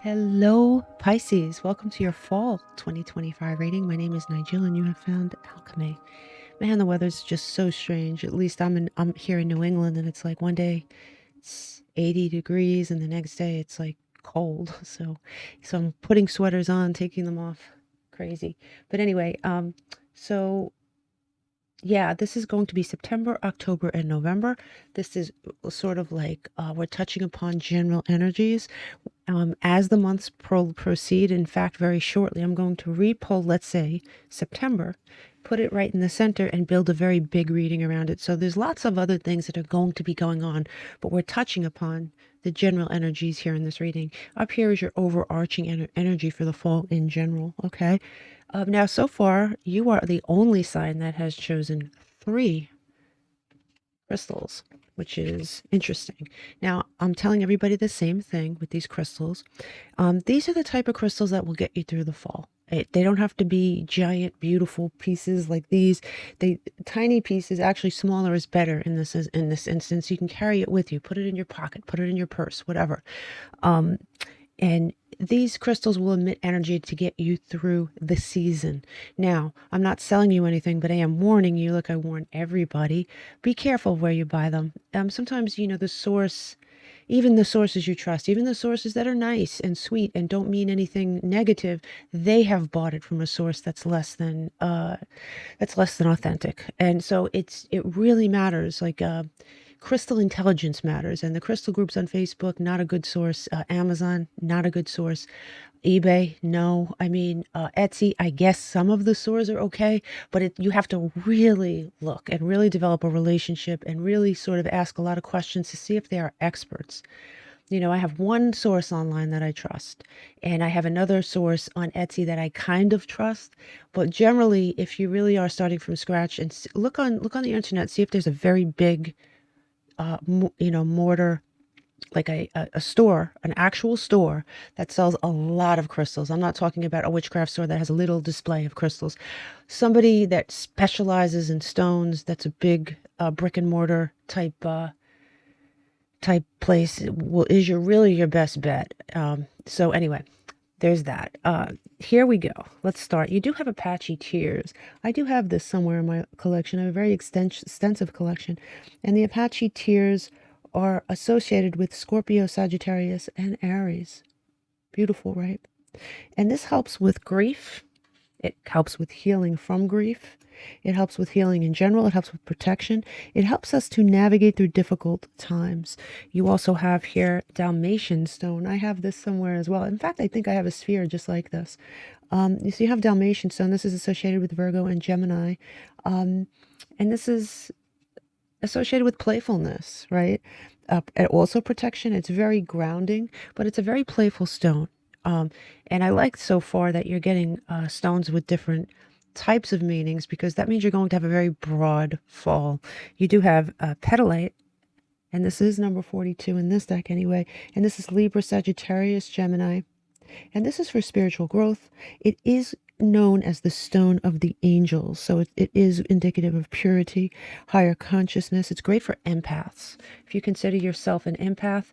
Hello, Pisces. Welcome to your fall 2025 reading. My name is NiJiLL, and you have found ÄLKØMԻ. Man, the weather's just so strange. At least I'm here in New England, and it's like one day it's 80 degrees, and the next day it's like cold. So I'm putting sweaters on, taking them off. Crazy. But anyway, so yeah, this is going to be September, October, and November. This is sort of like we're touching upon general energies. As the months proceed, in fact, very shortly, I'm going to repull, let's say, September, put it right in the center, and build a very big reading around it. So there's lots of other things that are going to be going on, but we're touching upon the general energies here in this reading. Up here is your overarching energy for the fall in general, okay? Now, so far, you are the only sign that has chosen 3 crystals, which is interesting. Now, I'm telling everybody the same thing with these crystals. These are the type of crystals that will get you through the fall. They don't have to be giant, beautiful pieces like these. Tiny pieces, actually smaller is better in this instance. You can carry it with you, put it in your pocket, put it in your purse, whatever. And these crystals will emit energy to get you through the season. Now, I'm not selling you anything, but I am warning you, like I warn everybody, be careful where you buy them. Sometimes, the source, even the sources you trust, even the sources that are nice and sweet and don't mean anything negative, they have bought it from a source that's less than authentic. And so it really matters. Like, crystal intelligence matters, and the crystal groups on Facebook, not a good source. Amazon, not a good source. eBay, no. I mean, Etsy, I guess some of the stores are okay, but you have to really look and really develop a relationship and really sort of ask a lot of questions to see if they are experts. I have one source online that I trust, and I have another source on Etsy that I kind of trust. But generally, if you really are starting from scratch, and look on the internet, see if there's a very big mortar, like a store, an actual store that sells a lot of crystals. I'm not talking about a witchcraft store that has a little display of crystals. Somebody that specializes in stones, that's a big brick and mortar type place is really your best bet. So anyway, there's that. Here we go. Let's start. You do have Apache Tears. I do have this somewhere in my collection. I have a very extensive collection. And the Apache Tears are associated with Scorpio, Sagittarius, and Aries. Beautiful, right? And this helps with grief. It helps with healing from grief. It helps with healing in general. It helps with protection. It helps us to navigate through difficult times. You also have here Dalmatian stone. I have this somewhere as well. In fact, I think I have a sphere just like this. You have Dalmatian stone. This is associated with Virgo and Gemini. And this is associated with playfulness, right? And also protection. It's very grounding, but it's a very playful stone. And I like so far that you're getting stones with different types of meanings, because that means you're going to have a very broad fall. You do have petalite, and this is number 42 in this deck anyway. And this is Libra, Sagittarius, Gemini. And this is for spiritual growth. It is known as the stone of the angels. So it is indicative of purity, higher consciousness. It's great for empaths. If you consider yourself an empath,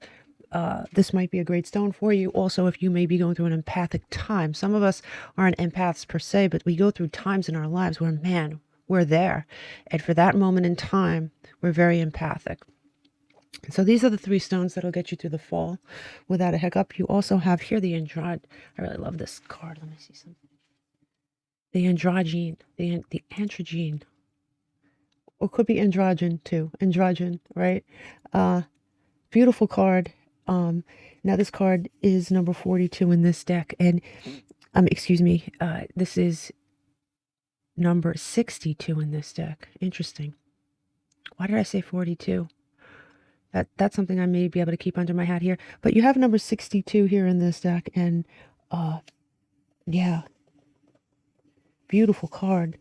this might be a great stone for you. Also, if you may be going through an empathic time. Some of us aren't empaths per se, but we go through times in our lives where, man, we're there. And for that moment in time, we're very empathic. So these are the 3 stones that'll get you through the fall without a hiccup. You also have here the I really love this card. Let me see something. The androgyne, the androgyne. Or could be androgen too. Androgen, right? Beautiful card. Now this card is number 42 in this deck, and excuse me, this is number 62 in this deck. Interesting. Why did I say 42? That's something I may be able to keep under my hat here. But you have number 62 here in this deck, and yeah, beautiful card.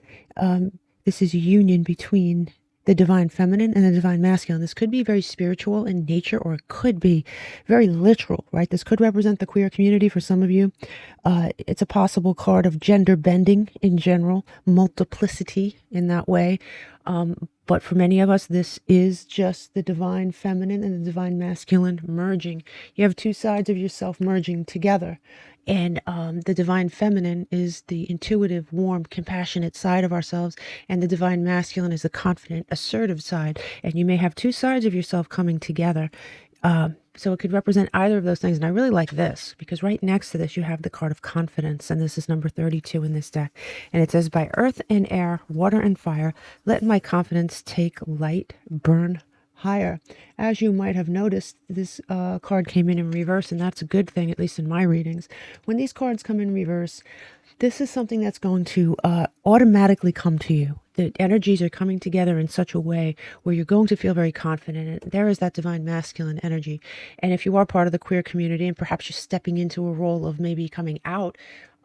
This is a union between the divine feminine and the divine masculine. This could be very spiritual in nature, or it could be very literal, right? This could represent the queer community for some of you. It's a possible card of gender bending in general, multiplicity in that way. But for many of us, this is just the divine feminine and the divine masculine merging. You have two sides of yourself merging together. And the divine feminine is the intuitive, warm, compassionate side of ourselves. And the divine masculine is the confident, assertive side. And you may have two sides of yourself coming together. So it could represent either of those things. And I really like this because right next to this, you have the card of confidence. And this is number 32 in this deck. And it says, by earth and air, water and fire, let my confidence take light, burn higher. As you might have noticed, this card came in reverse, and that's a good thing, at least in my readings. When these cards come in reverse, this is something that's going to automatically come to you. The energies are coming together in such a way where you're going to feel very confident. And there is that divine masculine energy. And if you are part of the queer community and perhaps you're stepping into a role of maybe coming out,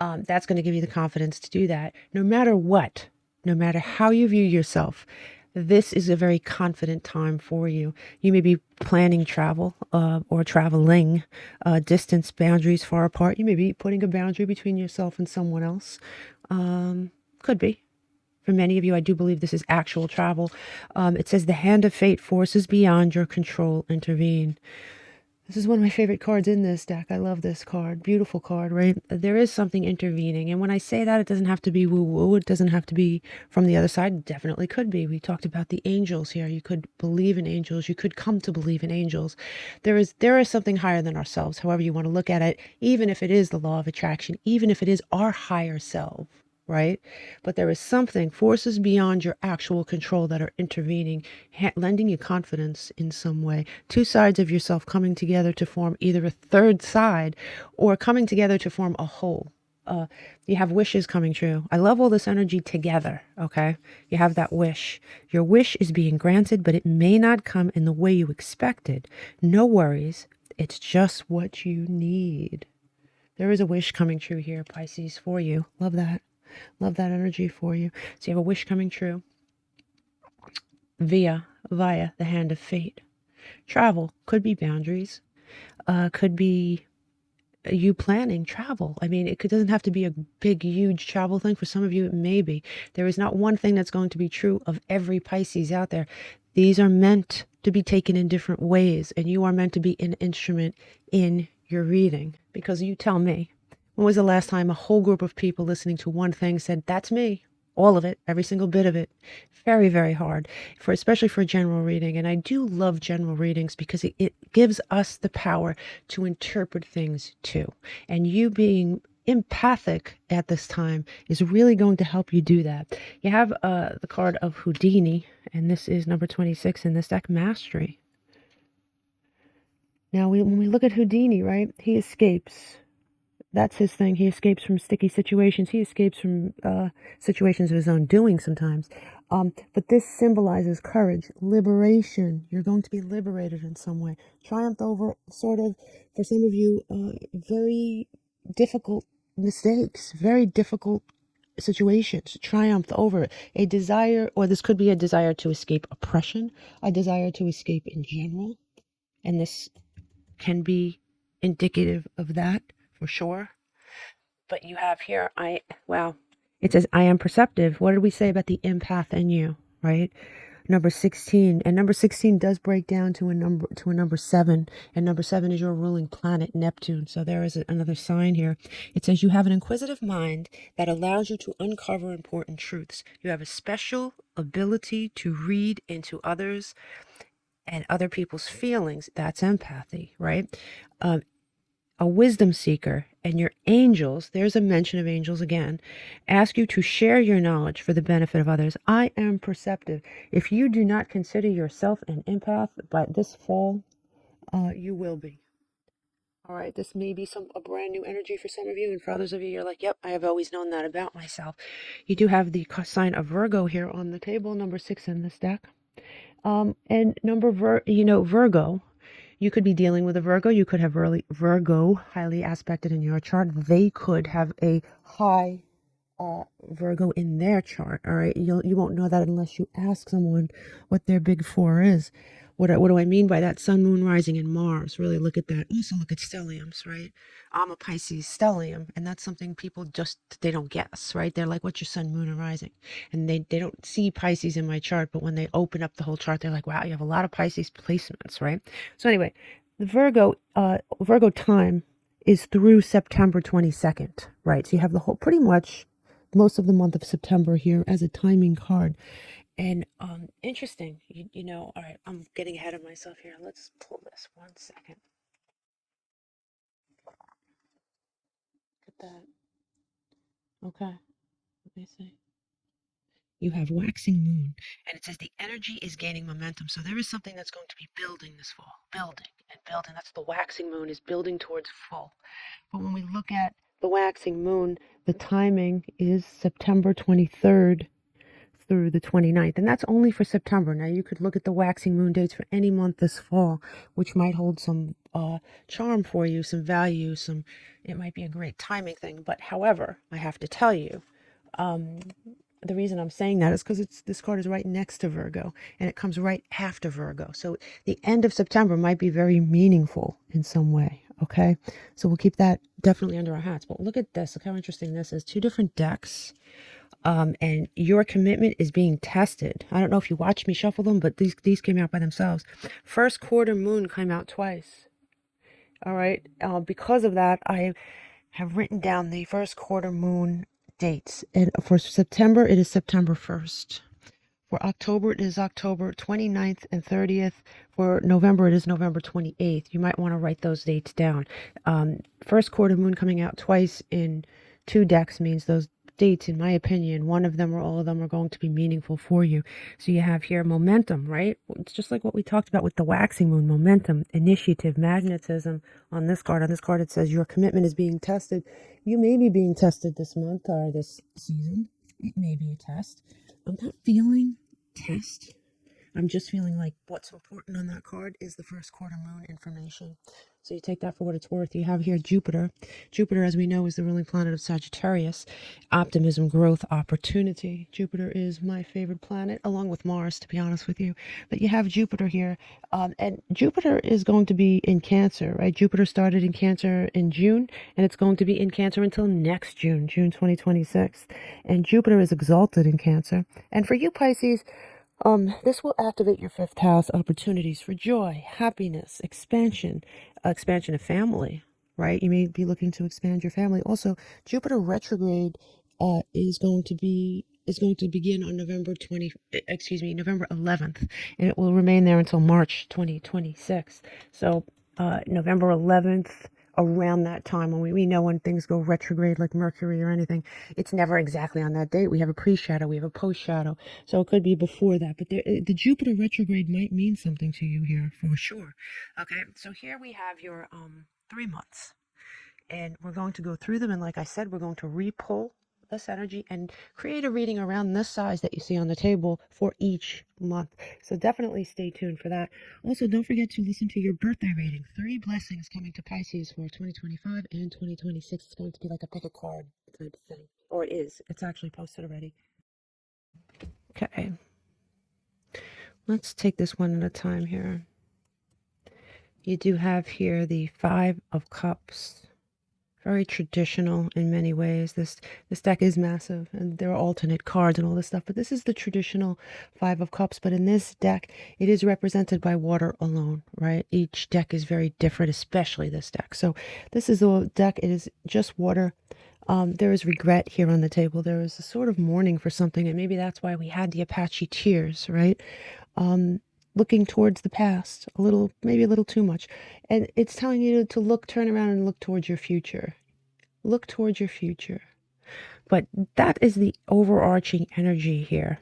that's going to give you the confidence to do that. No matter what, no matter how you view yourself, this is a very confident time for you. You may be planning travel or traveling, distance boundaries far apart. You may be putting a boundary between yourself and someone else. Could be. For many of you, I do believe this is actual travel. It says the hand of fate, forces beyond your control intervene. This is one of my favorite cards in this deck. I love this card. Beautiful card, right? There is something intervening. And when I say that, it doesn't have to be woo-woo. It doesn't have to be from the other side. It definitely could be. We talked about the angels here. You could believe in angels. You could come to believe in angels. There is something higher than ourselves, however you want to look at it, even if it is the law of attraction, even if it is our higher self. Right? But there is something, forces beyond your actual control that are intervening, lending you confidence in some way. Two sides of yourself coming together to form either a third side or coming together to form a whole. You have wishes coming true. I love all this energy together, okay? You have that wish. Your wish is being granted, but it may not come in the way you expected. No worries. It's just what you need. There is a wish coming true here, Pisces, for you. Love that. Love that energy for you. So you have a wish coming true via the hand of fate. Travel could be boundaries, could be you planning travel. I mean, doesn't have to be a big, huge travel thing. For some of you, it may be. There is not one thing that's going to be true of every Pisces out there. These are meant to be taken in different ways, and you are meant to be an instrument in your reading. Because you tell me, when was the last time a whole group of people listening to one thing said, that's me, all of it, every single bit of it? Very, very hard, especially for general reading. And I do love general readings because it gives us the power to interpret things too. And you being empathic at this time is really going to help you do that. You have the card of Houdini, and this is number 26 in this deck, Mastery. Now, when we look at Houdini, right, he escapes. That's his thing. He escapes from sticky situations. He escapes from situations of his own doing sometimes. But this symbolizes courage, liberation. You're going to be liberated in some way. Triumphed over sort of, for some of you, very difficult mistakes, very difficult situations. Triumphed over it. A desire, or this could be a desire to escape oppression, a desire to escape in general. And this can be indicative of that. For sure. But you have here, it says, I am perceptive. What did we say about the empath in you, right? Number 16. And number 16 does break down to a number 7. And number 7 is your ruling planet, Neptune. So there is another sign here. It says you have an inquisitive mind that allows you to uncover important truths. You have a special ability to read into others and other people's feelings. That's empathy, right? A wisdom seeker, and your angels, there's a mention of angels again, ask you to share your knowledge for the benefit of others. I am perceptive. If you do not consider yourself an empath by this fall, you will be. All right, this may be a brand new energy for some of you, and for others of you, you're like, yep, I have always known that about myself. You do have the sign of Virgo here on the table, number 6 in this deck. And Virgo, you could be dealing with a Virgo. You could have Virgo highly aspected in your chart. They could have a high Virgo in their chart. All right, you won't know that unless you ask someone what their big four is. What do I mean by that? Sun, Moon, Rising, and Mars. Really look at that. Also look at stelliums, right? I'm a Pisces stellium, and that's something people just they don't guess, right? They're like, "What's your Sun, Moon, and Rising?" And they don't see Pisces in my chart, but when they open up the whole chart, they're like, "Wow, you have a lot of Pisces placements," right? So anyway, the Virgo time is through September 22nd, right? So you have the whole pretty much most of the month of September here as a timing card. And interesting, you know, all right, I'm getting ahead of myself here. Let's pull this 1 second. Look at that. Okay, let me see. You have waxing moon, and it says the energy is gaining momentum. So there is something that's going to be building this fall, building and building. That's the waxing moon is building towards full. But when we look at the waxing moon, the timing is September 23rd through the 29th, and that's only for September. Now you could look at the waxing moon dates for any month this fall, which might hold some charm for you, some value, some it might be a great timing thing. But however, I have to tell you, um, the reason I'm saying that is because this card is right next to Virgo and it comes right after Virgo. So the end of September might be very meaningful in some way. Okay, so we'll keep that definitely under our hats. But look at this. Look how interesting this is. Two different decks. And your commitment is being tested. I don't know if you watched me shuffle them, but these came out by themselves. First quarter moon came out twice. All right. Because of that, I have written down the first quarter moon dates. And for September, it is September 1st. For October, it is October 29th and 30th. For November, it is November 28th. You might want to write those dates down. First quarter moon coming out twice in two decks means those dates, in my opinion, one of them or all of them are going to be meaningful for you. So you have here momentum, right? It's just like what we talked about with the waxing moon, momentum, initiative, magnetism on this card. On this card, it says your commitment is being tested. You may be being tested this month or this season. It may be a test. I'm not feeling test. I'm just feeling like what's important on that card is the first quarter moon information. So you take that for what it's worth. You have here Jupiter. Jupiter, as we know, is the ruling planet of Sagittarius. Optimism, growth, opportunity. Jupiter is my favorite planet, along with Mars, to be honest with you. But you have Jupiter here. And Jupiter is going to be in Cancer, right? Jupiter started in Cancer in June, and it's going to be in Cancer until next June, June 2026. And Jupiter is exalted in Cancer. And for you, Pisces, this will activate your fifth house opportunities for joy, happiness, expansion of family, right? You may be looking to expand your family. Also, Jupiter retrograde is going to begin on November 11th, and it will remain there until March 2026. So, November 11th, around that time when we know when things go retrograde like Mercury or anything, it's never exactly on that date. We have a pre-shadow, we have a post-shadow, so it could be before that. But the Jupiter retrograde might mean something to you here for sure. Okay, so here we have your 3 months, and we're going to go through them. And like I said, we're going to re-pull this energy and create a reading around this size that you see on the table for each month. So definitely stay tuned for that. Also, don't forget to listen to your birthday reading. 3 blessings coming to Pisces for 2025 and 2026. It's going to be like a pick a card type of thing. Or it is. It's actually posted already. Okay. Let's take this one at a time here. You do have here the 5 of Cups. Very traditional in many ways. This deck is massive, and there are alternate cards and all this stuff, but this is the traditional 5 of Cups. But in this deck, it is represented by water alone, right? Each deck is very different, especially this deck. So this is the deck. It is just water. There is regret here on the table. There is a sort of mourning for something, and maybe that's why we had the Apache tears, right? Looking towards the past a little, maybe a little too much. And it's telling you to turn around and look towards your future. Look towards your future. But that is the overarching energy here.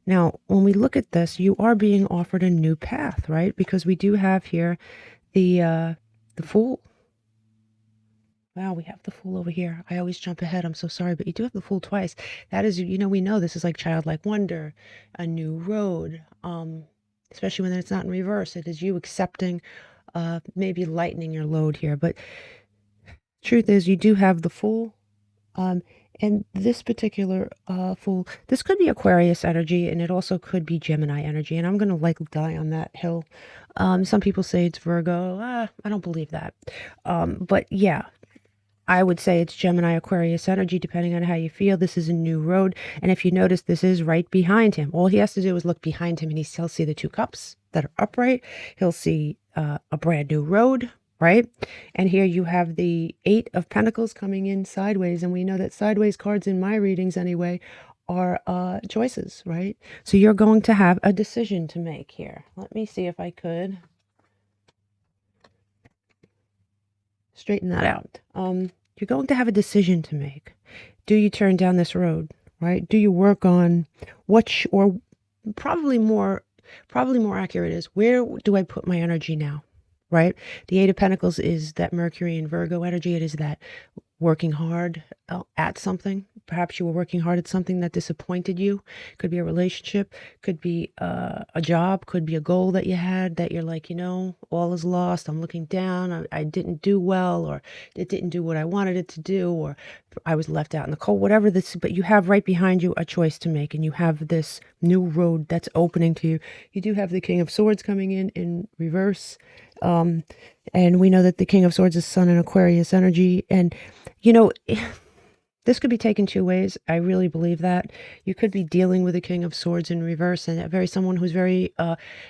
Now, when we look at this, you are being offered a new path, right? Because we do have here the Fool. Wow, we have the Fool over here. I always jump ahead. I'm so sorry, but you do have the Fool twice. That is, we know this is like childlike wonder, a new road, especially when it's not in reverse. It is you accepting, maybe lightening your load here. But truth is, you do have the Fool, And this particular Fool, this could be Aquarius energy, and it also could be Gemini energy. And I'm going to likely die on that hill. Some people say it's Virgo. I don't believe that. But yeah, I would say it's Gemini Aquarius energy, depending on how you feel. This is a new road. And if you notice, this is right behind him. All he has to do is look behind him, and he'll see the two cups that are upright. He'll see a brand new road, right? And here you have the Eight of Pentacles coming in sideways. And we know that sideways cards in my readings anyway are choices, right? So you're going to have a decision to make here. Let me see if I could straighten that out. You're going to have a decision to make. Do you turn down this road, right? Do you work on or probably more accurate is, where do I put my energy now, right? The Eight of Pentacles is that Mercury and Virgo energy. It is that working hard at something. Perhaps you were working hard at something that disappointed you. Could be a relationship, could be a job, could be a goal that you had that you're like, all is lost. I'm looking down. I didn't do well, or it didn't do what I wanted it to do, or I was left out in the cold, whatever this, but you have right behind you a choice to make, and you have this new road that's opening to you. You do have the King of Swords coming in reverse. And we know that the King of Swords is Sun and Aquarius energy. And, this could be taken two ways. I really believe that. You could be dealing with the King of Swords in reverse, and someone who's very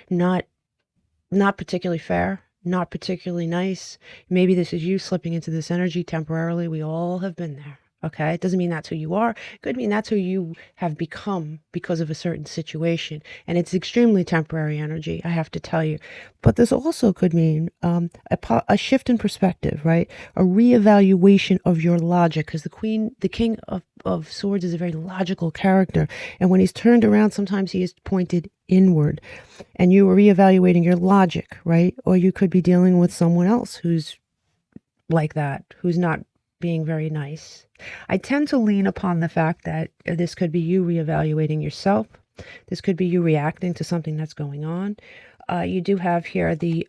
not particularly fair, not particularly nice. Maybe this is you slipping into this energy temporarily. We all have been there. Okay, it doesn't mean that's who you are. It could mean that's who you have become because of a certain situation. And it's extremely temporary energy, I have to tell you. But this also could mean a shift in perspective, right? A reevaluation of your logic, because the King of Swords is a very logical character. And when he's turned around, sometimes he is pointed inward. And you are reevaluating your logic, right? Or you could be dealing with someone else who's like that, who's not being very nice. I tend to lean upon the fact that this could be you reevaluating yourself. This could be you reacting to something that's going on. You do have here the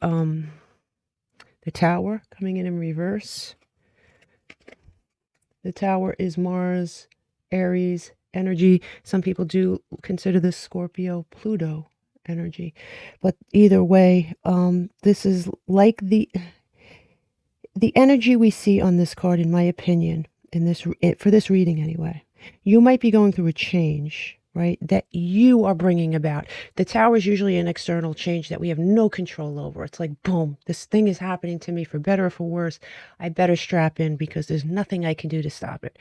Tower coming in reverse. The Tower is Mars, Aries energy. Some people do consider this Scorpio, Pluto energy. But either way, this is like the energy we see on this card, in my opinion, for this reading anyway. You might be going through a change, right, that you are bringing about. The Tower is usually an external change that we have no control over. It's like, boom, this thing is happening to me, for better or for worse. I better strap in because there's nothing I can do to stop it.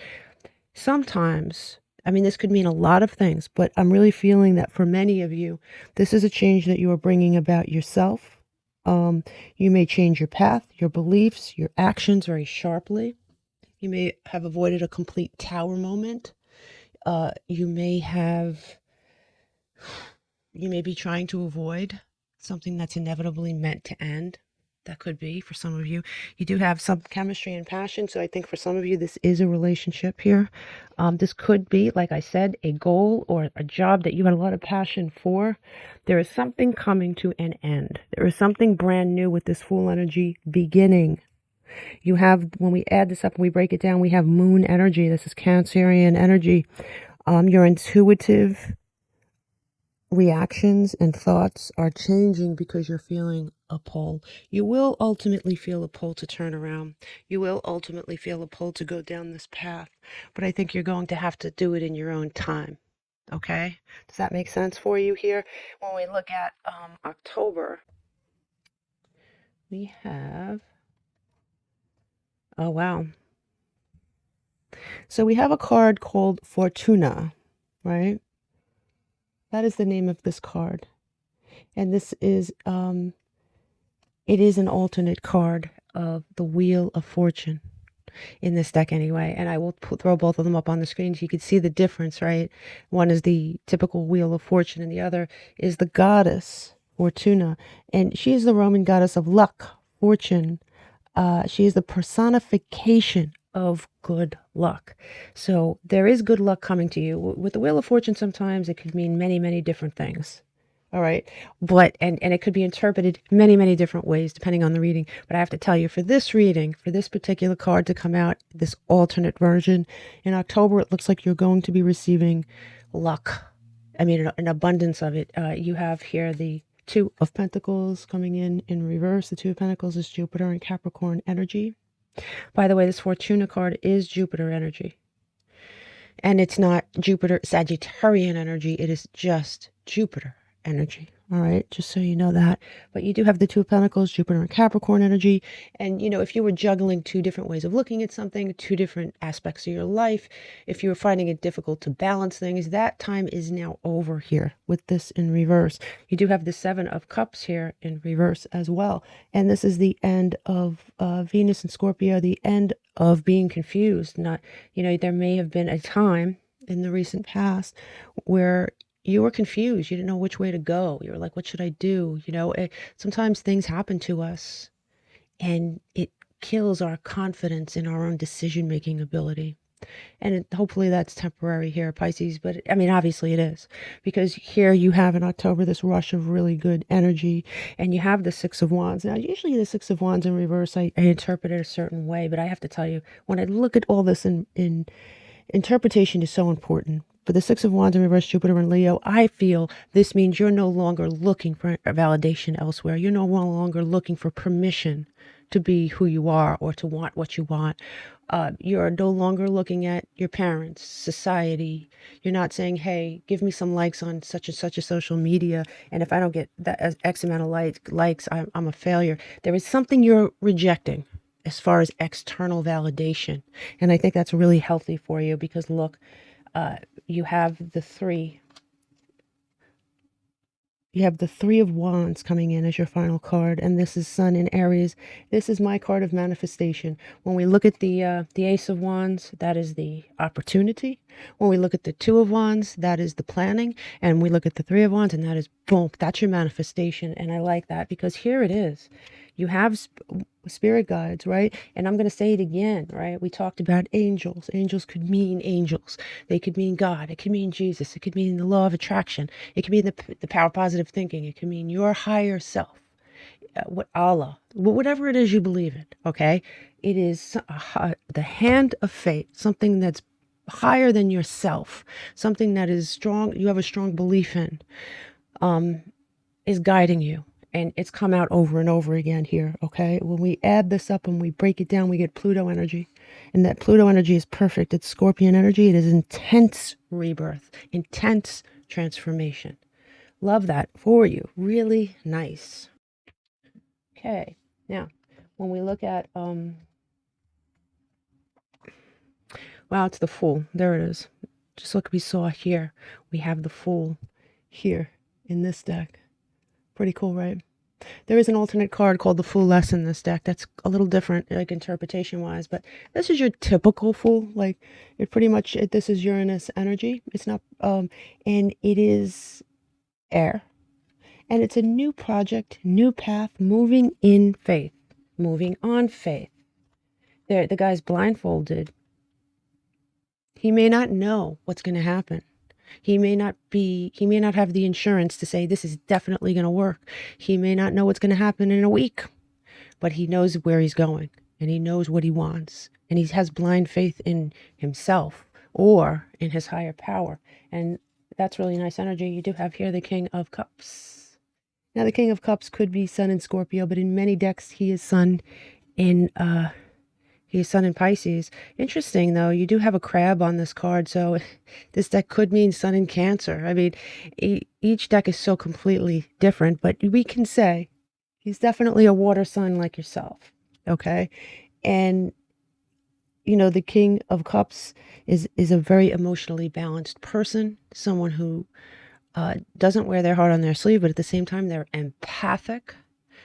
Sometimes, this could mean a lot of things, but I'm really feeling that for many of you, this is a change that you are bringing about yourself. You may change your path, your beliefs, your actions very sharply. You may have avoided a complete Tower moment. You may be trying to avoid something that's inevitably meant to end. That could be for some of you. You do have some chemistry and passion, so I think for some of you this is a relationship here. This could be, like I said, a goal or a job that you had a lot of passion for. There is something coming to an end. There is something brand new with this Fool energy beginning. You have, when we add this up and we break it down, we have Moon energy. This is Cancerian energy. Your intuitive reactions and thoughts are changing because you're feeling a pull. You will ultimately feel a pull to turn around. You will ultimately feel a pull to go down this path. But I think you're going to have to do it in your own time. Okay? Does that make sense for you here? When we look at October, we have... Oh, wow. So we have a card called Fortuna, right? That is the name of this card. And this is, it is an alternate card of the Wheel of Fortune in this deck anyway. And I will throw both of them up on the screen so you can see the difference, right? One is the typical Wheel of Fortune and the other is the goddess Fortuna. And she is the Roman goddess of luck, fortune. She is the personification of good luck. So there is good luck coming to you. With the Wheel of Fortune, sometimes it could mean many, many different things. All right. But, and it could be interpreted many, many different ways depending on the reading. But I have to tell you, for this reading, for this particular card to come out, this alternate version, in October, it looks like you're going to be receiving luck. I mean, an abundance of it. You have here the Two of Pentacles coming in reverse. The Two of Pentacles is Jupiter and Capricorn energy. By the way, this Fortuna card is Jupiter energy. And it's not Jupiter Sagittarian energy. It is just Jupiter energy. All right, just so you know that. But you do have the Two of Pentacles, Jupiter and Capricorn energy. And, you know, if you were juggling two different ways of looking at something, two different aspects of your life, if you were finding it difficult to balance things, that time is now over here with this in reverse. You do have the Seven of Cups here in reverse as well. And this is the end of Venus and Scorpio, the end of being confused. Not, you know, there may have been a time in the recent past where you were confused. You didn't know which way to go. You were like, what should I do? You know, sometimes things happen to us and it kills our confidence in our own decision-making ability. And hopefully that's temporary here, Pisces. But I mean, obviously it is, because here you have in October this rush of really good energy, and you have the Six of Wands. Now, usually the Six of Wands in reverse, I interpret it a certain way, but I have to tell you, when I look at all this in interpretation is so important. For the Six of Wands in reverse, Jupiter and Leo, I feel this means you're no longer looking for validation elsewhere. You're no longer looking for permission to be who you are or to want what you want. You're no longer looking at your parents, society. You're not saying, hey, give me some likes on such and such a social media, and if I don't get that X amount of likes, I'm a failure. There is something you're rejecting as far as external validation. And I think that's really healthy for you, because look, you have the three. You have the Three of Wands coming in as your final card, and this is Sun in Aries. This is my card of manifestation. When we look at the Ace of Wands, that is the opportunity. When we look at the Two of Wands, that is the planning. And we look at the Three of Wands, and that is, boom, that's your manifestation. And I like that, because here it is. You have spirit guides, right? And I'm going to say it again, right? We talked about angels. Angels could mean angels. They could mean God. It could mean Jesus. It could mean the law of attraction. It could mean the power of positive thinking. It could mean your higher self, what Allah, whatever it is you believe in, okay? It is the hand of fate, something that's higher than yourself, something that is strong, you have a strong belief in, is guiding you. And it's come out over and over again here, okay? When we add this up and we break it down, we get Pluto energy. And that Pluto energy is perfect. It's Scorpion energy. It is intense rebirth, intense transformation. Love that for you. Really nice. Okay. Now, when we look at, wow, it's the Fool. There it is. Just like we saw here, we have the Fool here in this deck. Pretty cool, right? There is an alternate card called the Fooless in this deck. That's a little different, like interpretation-wise, but this is your typical Fool. Like, it pretty much, this is Uranus energy. It's not, and it is air. And it's a new project, new path, moving in faith, moving on faith. There, the guy's blindfolded. He may not know what's going to happen. He may not have the insurance to say this is definitely going to work. He may not know what's going to happen in a week, but he knows where he's going, and he knows what he wants, and he has blind faith in himself or in his higher power. And that's really nice energy. You do have here the King of Cups. Now, the King of Cups could be Sun in Scorpio, but in many decks, he is Sun in Pisces. Interesting, though, you do have a crab on this card, so this deck could mean Sun in Cancer. I mean, each deck is so completely different, but we can say he's definitely a water sign like yourself, okay? And, you know, the King of Cups is a very emotionally balanced person, someone who doesn't wear their heart on their sleeve, but at the same time, they're empathic.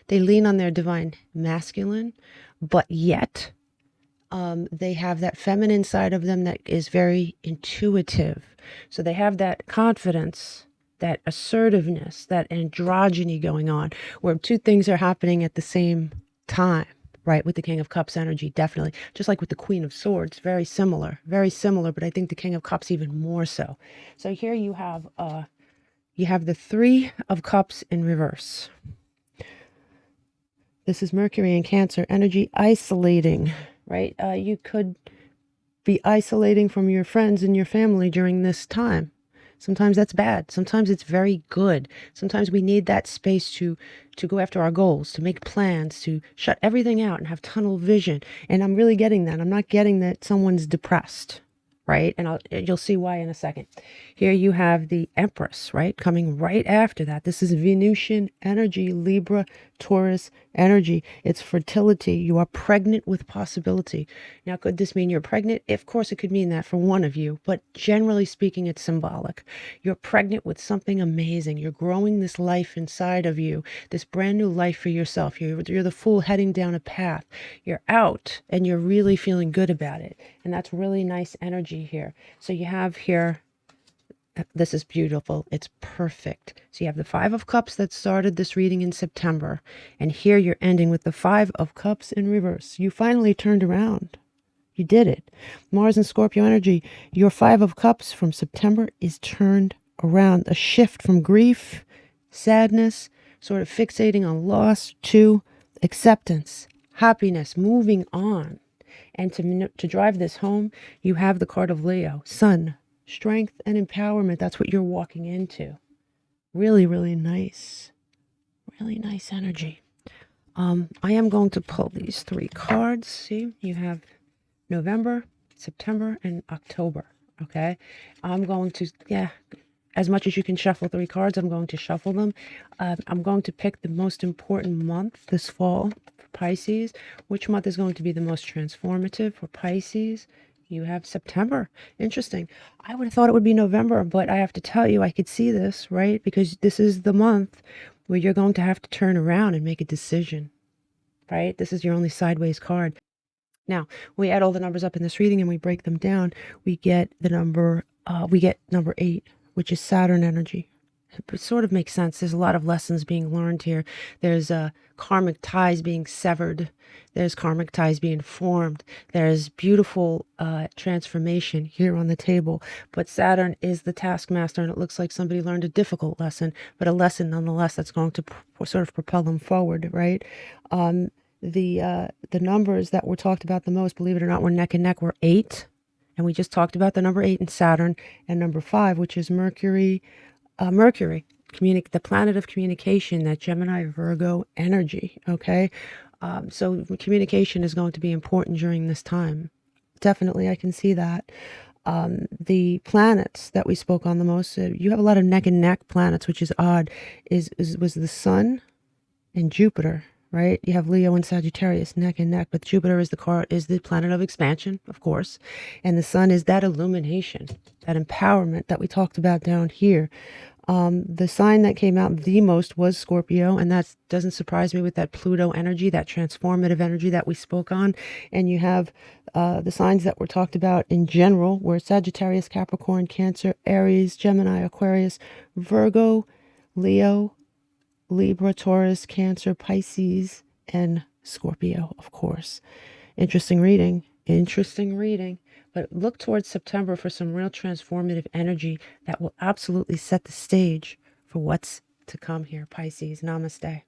They lean on their divine masculine, but yet they have that feminine side of them that is very intuitive. So they have that confidence, that assertiveness, that androgyny going on, where two things are happening at the same time, right? With the King of Cups energy, definitely. Just like with the Queen of Swords, very similar, but I think the King of Cups even more so. So here you have, You have the Three of Cups in reverse. This is Mercury in Cancer, energy isolating, right? You could be isolating from your friends and your family during this time. Sometimes that's bad. Sometimes it's very good. Sometimes we need that space to go after our goals, to make plans, to shut everything out and have tunnel vision. And I'm really getting that. I'm not getting that someone's depressed, right? And you'll see why in a second. Here you have the Empress, right? Coming right after that. This is Venusian energy, Libra, Taurus energy. It's fertility. You are pregnant with possibility. Now, could this mean you're pregnant? Of course, it could mean that for one of you, but generally speaking, it's symbolic. You're pregnant with something amazing. You're growing this life inside of you, this brand new life for yourself. You're the fool heading down a path. You're out and you're really feeling good about it. And that's really nice energy here. So you have here, this is beautiful. It's perfect. So you have the Five of Cups that started this reading in September. And here you're ending with the Five of Cups in reverse. You finally turned around. You did it. Mars and Scorpio energy. Your Five of Cups from September is turned around. A shift from grief, sadness, sort of fixating on loss to acceptance, happiness, moving on. And to drive this home, you have the card of Leo, Sun, strength and empowerment. That's what you're walking into. Really, really nice. Really nice energy. I am going to pull these three cards. See, you have November, September, and October. Okay. I'm going to, as much as you can shuffle three cards, I'm going to shuffle them. I'm going to pick the most important month this fall for Pisces. Which month is going to be the most transformative for Pisces? You have September. Interesting. I would have thought it would be November, but I have to tell you, I could see this, right? Because this is the month where you're going to have to turn around and make a decision, right? This is your only sideways card. Now, we add all the numbers up in this reading and we break them down. We get the number, number 8, which is Saturn energy. It sort of makes sense. There's a lot of lessons being learned here. There's karmic ties being severed. There's karmic ties being formed. There's beautiful transformation here on the table. But Saturn is the taskmaster, and it looks like somebody learned a difficult lesson, but a lesson nonetheless that's going to sort of propel them forward, right? The numbers that were talked about the most, believe it or not, were neck and neck, were 8. And we just talked about the number 8 in Saturn, and number 5, which is Mercury, the planet of communication, that Gemini, Virgo energy, okay? So communication is going to be important during this time. Definitely, I can see that. The planets that we spoke on the most, you have a lot of neck and neck planets, which is odd, was the Sun and Jupiter, right? You have Leo and Sagittarius neck and neck, but Jupiter is the planet of expansion, of course. And the Sun is that illumination, that empowerment that we talked about down here. The sign that came out the most was Scorpio, and that doesn't surprise me with that Pluto energy, that transformative energy that we spoke on. And you have the signs that were talked about in general were Sagittarius, Capricorn, Cancer, Aries, Gemini, Aquarius, Virgo, Leo, Libra, Taurus, Cancer, Pisces, and Scorpio, of course. Interesting reading. But look towards September for some real transformative energy that will absolutely set the stage for what's to come here, Pisces. Namaste.